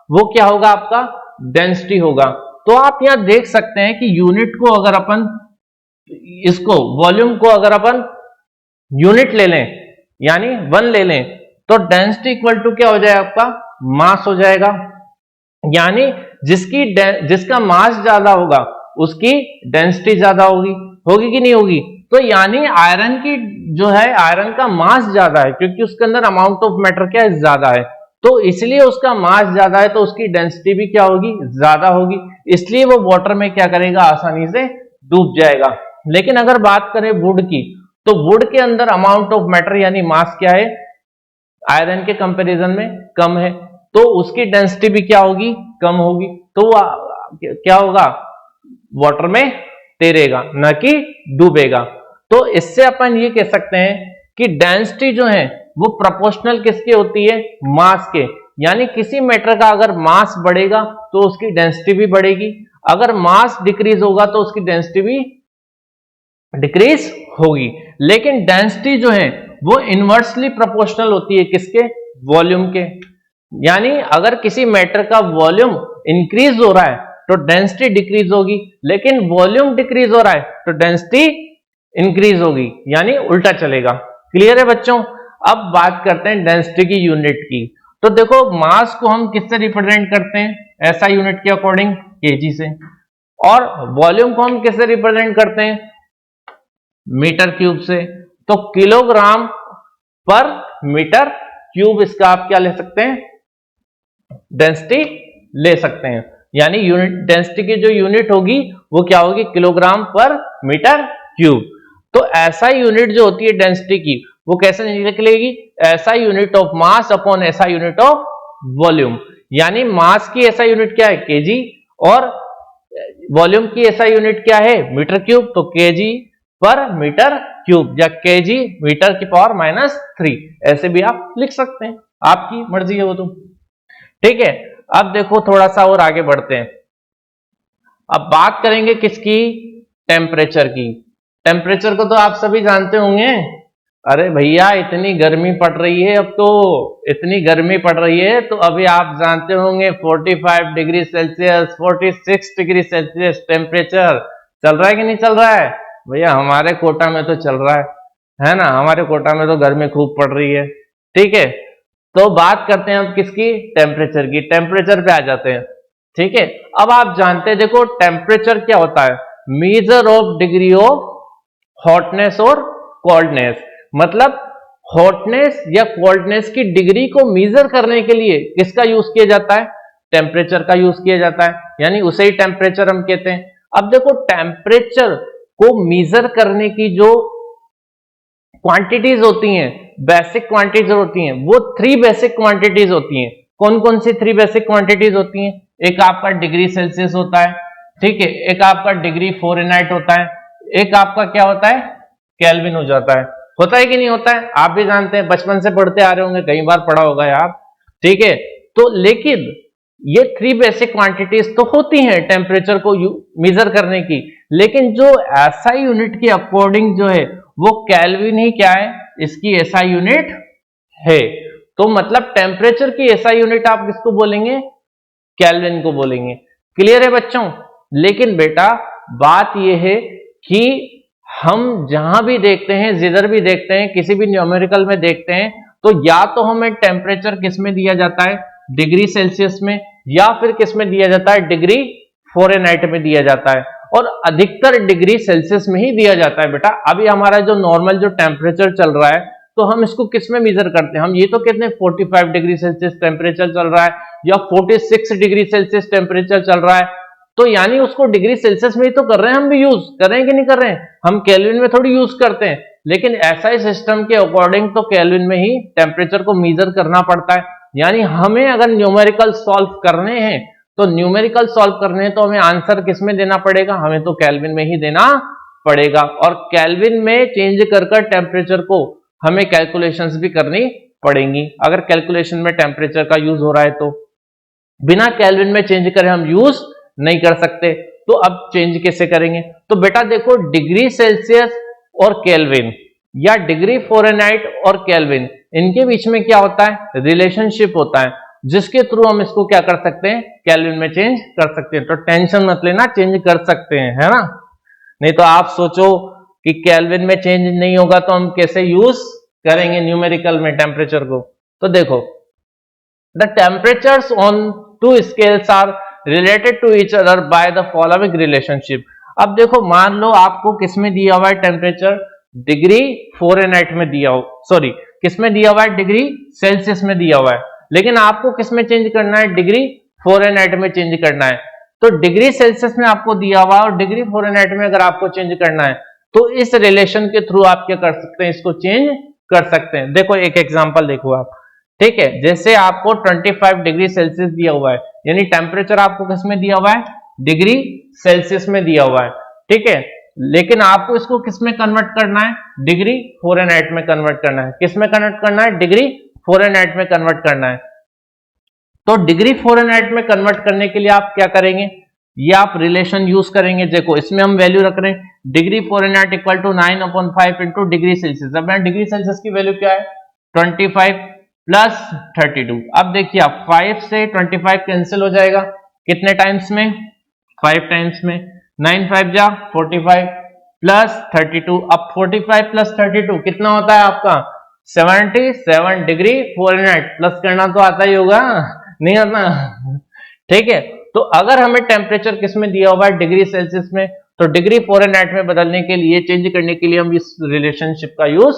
वो क्या होगा, आपका डेंसिटी होगा। तो आप यहां देख सकते हैं कि यूनिट को अगर अपन, इसको वॉल्यूम को अगर अपन यूनिट ले लें यानी 1 ले लें तो डेंसिटी इक्वल टू क्या हो जाएगा, आपका मास हो जाएगा। यानी जिसका मास ज्यादा होगा उसकी डेंसिटी ज्यादा होगी, होगी कि नहीं होगी। तो यानी आयरन की जो है, आयरन का मास ज्यादा है क्योंकि उसके अंदर अमाउंट ऑफ मैटर क्या है, ज्यादा है। तो इसलिए उसका मास ज्यादा है तो उसकी डेंसिटी भी क्या होगी, ज्यादा होगी। इसलिए वो वाटर में क्या करेगा, आसानी से डूब जाएगा। लेकिन अगर बात करें वुड की, तो वुड के अंदर अमाउंट ऑफ मैटर यानी मास क्या है, आयरन के कंपैरिजन में कम है, तो उसकी डेंसिटी भी क्या होगी, कम होगी। तो क्या होगा, वाटर में तैरेगा न कि डूबेगा। तो इससे अपन ये कह सकते हैं कि डेंसिटी जो है वो प्रोपोर्शनल किसके होती है, मास के। यानी किसी मैटर का अगर मास बढ़ेगा तो उसकी डेंसिटी भी बढ़ेगी, अगर मास डिक्रीज होगा तो उसकी डेंसिटी भी डिक्रीज होगी। लेकिन डेंसिटी जो है वो इनवर्सली प्रोपोर्शनल होती है किसके, वॉल्यूम के। यानी अगर किसी मैटर का वॉल्यूम इंक्रीज हो रहा है तो डेंसिटी डिक्रीज होगी, लेकिन वॉल्यूम डिक्रीज हो रहा है तो डेंसिटी इंक्रीज होगी, यानी उल्टा चलेगा। क्लियर है बच्चों। अब बात करते हैं डेंसिटी की यूनिट की। तो देखो मास को हम किससे रिप्रेजेंट करते हैं, ऐसा यूनिट के अकॉर्डिंग केजी से, और वॉल्यूम को हम किससे रिप्रेजेंट करते हैं, मीटर क्यूब से। तो किलोग्राम पर मीटर क्यूब इसका आप क्या ले सकते हैं, डेंसिटी ले सकते हैं। यानी यूनिट, डेंसिटी की जो यूनिट होगी वो क्या होगी, किलोग्राम पर मीटर क्यूब। तो ऐसा यूनिट जो होती है डेंसिटी की वो कैसे निकलेगी, ऐसा यूनिट ऑफ मास अपॉन ऐसा यूनिट ऑफ वॉल्यूम। यानी मास की ऐसा यूनिट क्या है, केजी, और वॉल्यूम की ऐसा यूनिट क्या है, मीटर क्यूब। तो केजी पर मीटर क्यूब या केजी मीटर की पावर -3, ऐसे भी आप लिख सकते हैं, आपकी मर्जी है वो तो। ठीक है, अब देखो थोड़ा सा और आगे बढ़ते हैं। अब बात करेंगे किसकी, टेम्परेचर की। टेम्परेचर को तो आप सभी जानते होंगे। अरे भैया इतनी गर्मी पड़ रही है, अब तो इतनी गर्मी पड़ रही है तो अभी आप जानते होंगे 45 degree Celsius 46 degree Celsius temperature चल रहा है कि नहीं चल रहा है। भैया हमारे कोटा में तो चल रहा है ना, हमारे कोटा में तो गर्मी खूब पड़ रही है। ठीक है, तो बात करते हैं अब किसकी, टेम्परेचर की। टेम्परेचर पे आ जाते हैं। ठीक है, अब आप जानते हैं, देखो टेम्परेचर क्या होता है, measure of degree of hotness और कोल्डनेस। मतलब हॉटनेस या कोल्डनेस की डिग्री को मेजर करने के लिए किसका यूज किया जाता है, टेम्परेचर का यूज किया जाता है, यानी उसे ही टेम्परेचर हम कहते हैं। अब देखो टेम्परेचर को मेजर करने की जो क्वांटिटीज होती हैं, बेसिक क्वांटिटीज होती हैं, वो 3 बेसिक क्वांटिटीज होती हैं। कौन कौन सी 3 बेसिक क्वांटिटीज होती हैं, एक आपका डिग्री सेल्सियस होता है, ठीक है, एक आपका डिग्री फ़ारेनहाइट होता है, एक आपका क्या होता है, केल्विन हो जाता है। होता है कि नहीं होता है, आप भी जानते हैं, बचपन से पढ़ते आ रहे होंगे, कई बार पढ़ा होगा यार। ठीक है, तो लेकिन ये 3 बेसिक क्वांटिटीज तो होती हैं टेम्परेचर को मेजर करने की, लेकिन जो एसआई यूनिट के अकॉर्डिंग जो है वो केल्विन ही क्या है, इसकी एसआई यूनिट है। तो मतलब टेम्परेचर की एसआई यूनिट आप किसको बोलेंगे, केल्विन को बोलेंगे। क्लियर है बच्चों। लेकिन बेटा बात यह है कि हम जहां भी देखते हैं, जिधर भी देखते हैं, किसी भी न्यूमेरिकल में देखते हैं, तो या तो हमें टेम्परेचर किस में दिया जाता है, डिग्री सेल्सियस में, या फिर किस में दिया जाता है, डिग्री फ़ारेनहाइट में दिया जाता है, और अधिकतर डिग्री सेल्सियस में ही दिया जाता है। बेटा अभी हमारा जो नॉर्मल जो टेम्परेचर चल रहा है, तो हम इसको किस में मेजर करते हैं, हम ये तो कहते हैं 45 डिग्री सेल्सियस टेम्परेचर चल रहा है या 46 डिग्री सेल्सियस टेम्परेचर चल रहा है, तो यानी उसको डिग्री सेल्सियस में ही तो कर रहे हैं, हम भी यूज कर रहे हैं कि नहीं कर रहे हैं, हम केल्विन में थोड़ी यूज करते हैं। लेकिन एसआई सिस्टम के अकॉर्डिंग तो केल्विन में ही टेम्परेचर को मेजर करना पड़ता है। यानी हमें अगर न्यूमेरिकल सॉल्व करने हैं, तो न्यूमेरिकल सॉल्व करने हैं तो हमें आंसर किस में देना पड़ेगा, हमें तो केल्विन में ही देना पड़ेगा। और केल्विन में चेंज कर टेम्परेचर को हमें कैलकुलेशंस भी करनी पड़ेंगी। अगर कैलकुलेशन में टेम्परेचर का यूज हो रहा है तो बिना केल्विन में चेंज करे हम यूज नहीं कर सकते। तो अब चेंज कैसे करेंगे, तो बेटा देखो डिग्री सेल्सियस और केल्विन या डिग्री फ़ारेनहाइट और केल्विन, इनके बीच में क्या होता है, रिलेशनशिप होता है, जिसके थ्रू हम इसको क्या कर सकते हैं, केल्विन में चेंज कर सकते हैं। तो टेंशन मत लेना, चेंज कर सकते हैं, है ना। नहीं तो आप सोचो कि केल्विन में चेंज नहीं होगा तो हम कैसे यूज करेंगे न्यूमेरिकल में टेम्परेचर को। तो देखो the temperatures on 2 scales are related to each other by the following relationship. अब देखो मान लो आपको किसमें दिया हुआ है टेम्परेचर, डिग्री फ़ारेनहाइट में दिया हो, सॉरी किसमें दिया हुआ है, डिग्री सेल्सियस में दिया हुआ है, लेकिन आपको किसमें चेंज करना है, डिग्री फ़ारेनहाइट में चेंज करना है। तो डिग्री सेल्सियस में आपको दिया हुआ है और डिग्री फ़ारेनहाइट में अगर आपको चेंज करना है, तो इस रिलेशन के थ्रू आप क्या कर सकते हैं, इसको चेंज कर सकते हैं। देखो एक एग्जांपल देखो आप, ठीक है, जैसे आपको 25 डिग्री सेल्सियस दिया हुआ है, यानी टेम्परेचर आपको किसमें दिया हुआ है, डिग्री सेल्सियस में दिया हुआ है, ठीक है, लेकिन आपको इसको किसमें कन्वर्ट करना है, डिग्री फ़ारेनहाइट में कन्वर्ट करना है। किसमें कन्वर्ट करना है, डिग्री फ़ारेनहाइट में कन्वर्ट करना है। तो डिग्री फ़ारेनहाइट में कन्वर्ट करने के लिए आप क्या करेंगे, ये आप रिलेशन यूज करेंगे। देखो इसमें हम वैल्यू रख रहे हैं, degree Fahrenheit equal to 9/5 into degree Celsius. अब डिग्री सेल्सियस की वैल्यू क्या है, 25 प्लस 32। अब देखिए आप 5 से 25 कैंसिल हो जाएगा, कितने टाइम्स में, 5 टाइम्स में, 9 5 जा 45 प्लस 32। अब 45 प्लस 32 कितना होता है आपका, 77 डिग्री फ़ारेनहाइट। प्लस करना तो आता ही होगा, नहीं आता, ठीक है। तो अगर हमें टेम्परेचर किसमें दिया हुआ है, डिग्री सेल्सियस में, तो डिग्री फ़ारेनहाइट में बदलने के लिए, चेंज करने के लिए हम इस रिलेशनशिप का यूज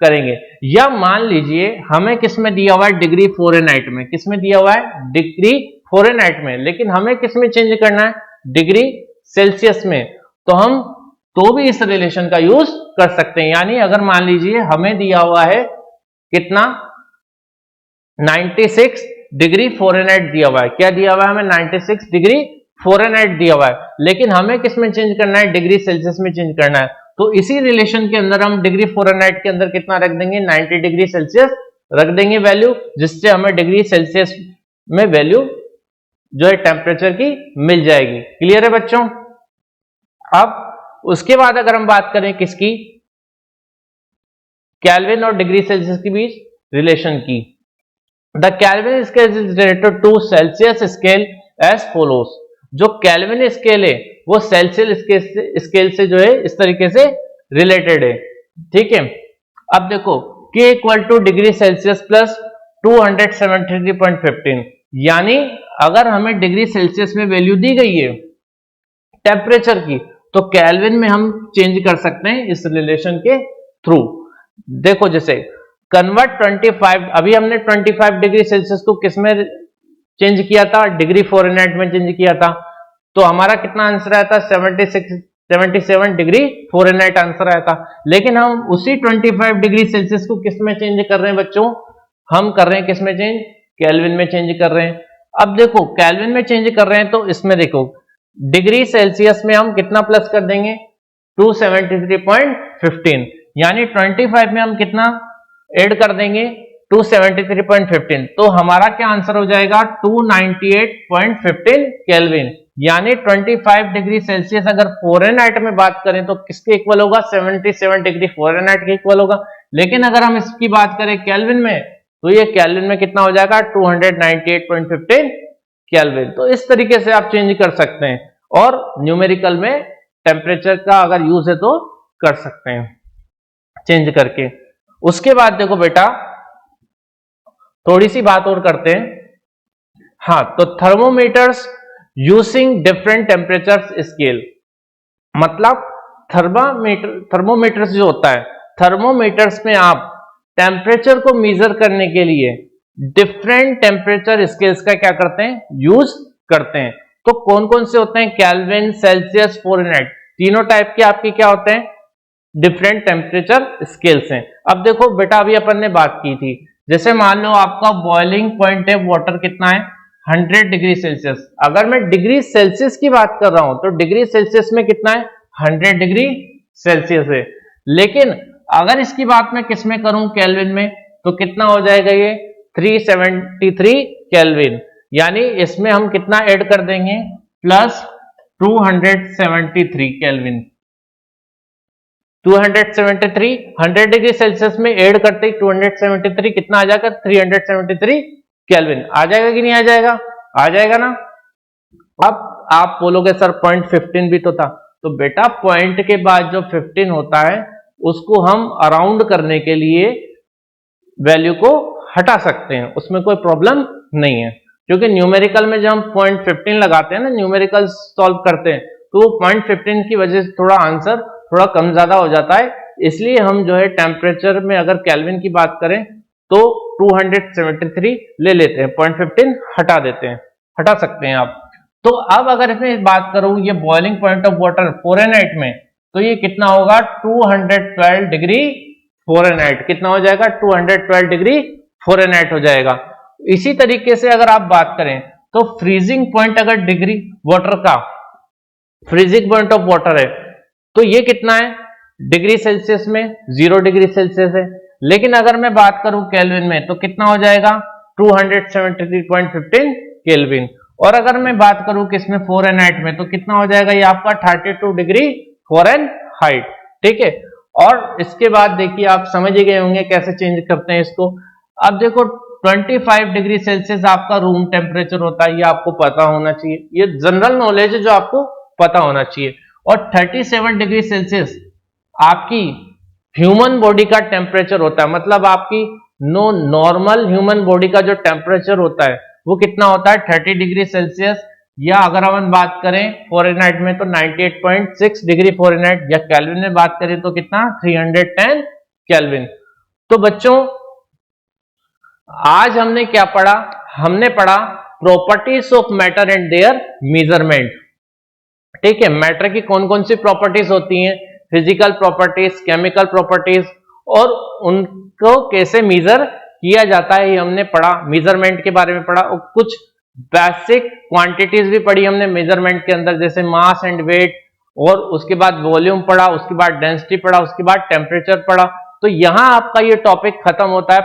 करेंगे। या मान लीजिए हमें किसमें दिया हुआ है, डिग्री फ़ारेनहाइट में, किसमें दिया हुआ है, डिग्री फ़ारेनहाइट में, लेकिन हमें किसमें चेंज करना है, डिग्री सेल्सियस में, तो हम तो भी इस रिलेशन का यूज कर सकते हैं। यानी अगर मान लीजिए हमें दिया हुआ है कितना, 96 डिग्री फ़ारेनहाइट दिया हुआ है, क्या दिया हुआ है हमें, 96 डिग्री फ़ारेनहाइट दिया हुआ है, लेकिन हमें किस में चेंज करना है, डिग्री सेल्सियस में चेंज करना है। तो इसी रिलेशन के अंदर हम डिग्री फ़ारेनहाइट के अंदर कितना रख देंगे, 90 डिग्री सेल्सियस रख देंगे वैल्यू, जिससे हमें डिग्री सेल्सियस में वैल्यू जो है टेम्परेचर की मिल जाएगी। क्लियर है बच्चों। अब उसके बाद अगर हम बात करें किसकी, केल्विन और डिग्री सेल्सियस के बीच रिलेशन की, the Kelvin scale is related to Celsius scale as follows. जो केल्विन स्केल है वो सेल्सियस स्केल से जो है इस तरीके से रिलेटेड है। ठीक है, अब देखो K equal two degree Celsius plus 273.15, यानी अगर हमें डिग्री सेल्सियस में वैल्यू दी गई है टेम्परेचर की, तो केल्विन में हम चेंज कर सकते हैं इस रिलेशन के थ्रू। देखो जैसे कन्वर्ट 25, अभी हमने 25 डिग्री सेल्सियस को किस में चेंज किया था, डिग्री फ़ारेनहाइट में चेंज किया था, तो हमारा कितना आंसर आया था, 77 डिग्री फ़ारेनहाइट आंसर आया था। लेकिन हम उसी 25 डिग्री सेल्सियस को किस में चेंज कर रहे हैं बच्चों, हम कर रहे हैं किस में चेंज, केल्विन में चेंज कर रहे हैं। अब देखो केल्विन में चेंज कर रहे हैं तो इसमें देखो डिग्री सेल्सियस में हम कितना प्लस कर देंगे, 273.15, यानी 25 में हम कितना ऐड कर देंगे, 273.15, तो हमारा क्या आंसर हो जाएगा, 298.15 केल्विन, यानी 25 डिग्री सेल्सियस अगर फ़ारेनहाइट में बात करें तो किसके इक्वल होगा, 77 डिग्री फ़ारेनहाइट के इक्वल होगा। लेकिन अगर हम इसकी बात करें केल्विन में, तो ये केल्विन में कितना हो जाएगा, 298.15 केल्विन। तो इस तरीके से आप चेंज कर सकते हैं, और न्यूमेरिकल में टेम्परेचर का अगर यूज है तो कर सकते हैं चेंज करके। उसके बाद देखो बेटा थोड़ी सी बात और करते हैं। हाँ, तो thermometers using different temperature scale, मतलब थर्मोमीटर्स जो होता है, थर्मोमीटर्स में आप टेम्परेचर को मेजर करने के लिए डिफरेंट टेम्परेचर स्केल्स का क्या करते हैं, यूज करते हैं। तो कौन कौन से होते हैं, केल्विन, सेल्सियस, फ़ारेनहाइट, तीनों टाइप के आपके क्या होते हैं, डिफरेंट टेम्परेचर स्केल्स हैं। अब देखो बेटा अभी अपन ने बात की थी, जैसे मान लो आपका बॉइलिंग पॉइंट है वाटर कितना है, 100 डिग्री सेल्सियस। अगर मैं डिग्री सेल्सियस की बात कर रहा हूं तो डिग्री सेल्सियस में कितना है, 100 डिग्री सेल्सियस है। लेकिन अगर इसकी बात मैं किस में करूं, केल्विन में, तो कितना हो जाएगा ये 373 केल्विन, यानी इसमें हम कितना ऐड कर देंगे, प्लस 273 केल्विन। 273 100 डिग्री सेल्सियस में ऐड करते ही 273 कितना आ जाएगा, 373 केल्विन आ जाएगा कि नहीं आ जाएगा, आ जाएगा ना। अब आप बोलोगे सर 0.15 भी तो था, तो बेटा पॉइंट के बाद जो 15 होता है उसको हम अराउंड करने के लिए वैल्यू को हटा सकते हैं, उसमें कोई प्रॉब्लम नहीं है। क्योंकि न्यूमेरिकल में जब हम 0.15 लगाते हैं ना, न्यूमेरिकल सॉल्व करते हैं, तो 0.15 की वजह से थोड़ा आंसर थोड़ा कम ज्यादा हो जाता है। इसलिए हम जो है टेम्परेचर में अगर केल्विन की बात करें तो 273 ले लेते हैं, 0.15 हटा देते हैं, हटा सकते हैं आप। तो अब अगर इसमें बात करूं ये boiling point of water Fahrenheit में, तो ये कितना होगा, 212 डिग्री फ़ारेनहाइट, कितना हो जाएगा, 212 डिग्री फ़ारेनहाइट हो जाएगा। इसी तरीके से अगर आप बात करें तो फ्रीजिंग पॉइंट, अगर डिग्री वाटर का फ्रीजिंग पॉइंट ऑफ वाटर है तो ये कितना है, डिग्री सेल्सियस में 0 डिग्री सेल्सियस है। लेकिन अगर मैं बात करूं केल्विन में तो कितना हो जाएगा, 273.15 केल्विन। और अगर मैं बात करूं किसमें, फ़ारेनहाइट में, तो कितना हो जाएगा ये आपका 32 डिग्री फ़ारेनहाइट। ठीक है, और इसके बाद देखिए आप समझ ही गए होंगे कैसे चेंज करते हैं इसको। अब देखो 25 डिग्री सेल्सियस आपका रूम टेम्परेचर होता है, ये आपको पता होना चाहिए, ये जनरल नॉलेज है जो आपको पता होना चाहिए। और 37 डिग्री सेल्सियस आपकी ह्यूमन बॉडी का टेम्परेचर होता है, मतलब आपकी नॉर्मल ह्यूमन बॉडी का जो टेम्परेचर होता है वो कितना होता है, 30 डिग्री सेल्सियस, या अगर हम बात करें फ़ारेनहाइट में तो 98.6 डिग्री फ़ारेनहाइट, या केल्विन में बात करें तो कितना, 310 केल्विन। तो बच्चों आज हमने क्या पढ़ा, हमने पढ़ा properties of matter and there measurement. ठीक है, मैटर की कौन कौन सी प्रॉपर्टीज होती हैं, फिजिकल प्रॉपर्टीज, केमिकल प्रॉपर्टीज, और उनको कैसे मेजर किया जाता है ये हमने पढ़ा, मेजरमेंट के बारे में पढ़ा। और कुछ बेसिक क्वांटिटीज भी पढ़ी हमने मेजरमेंट के अंदर, जैसे मास एंड वेट, और उसके बाद वॉल्यूम पढ़ा, उसके बाद डेंसिटी पढ़ा, उसके बाद टेम्परेचर पढ़ा। तो यहां आपका ये टॉपिक खत्म होता है।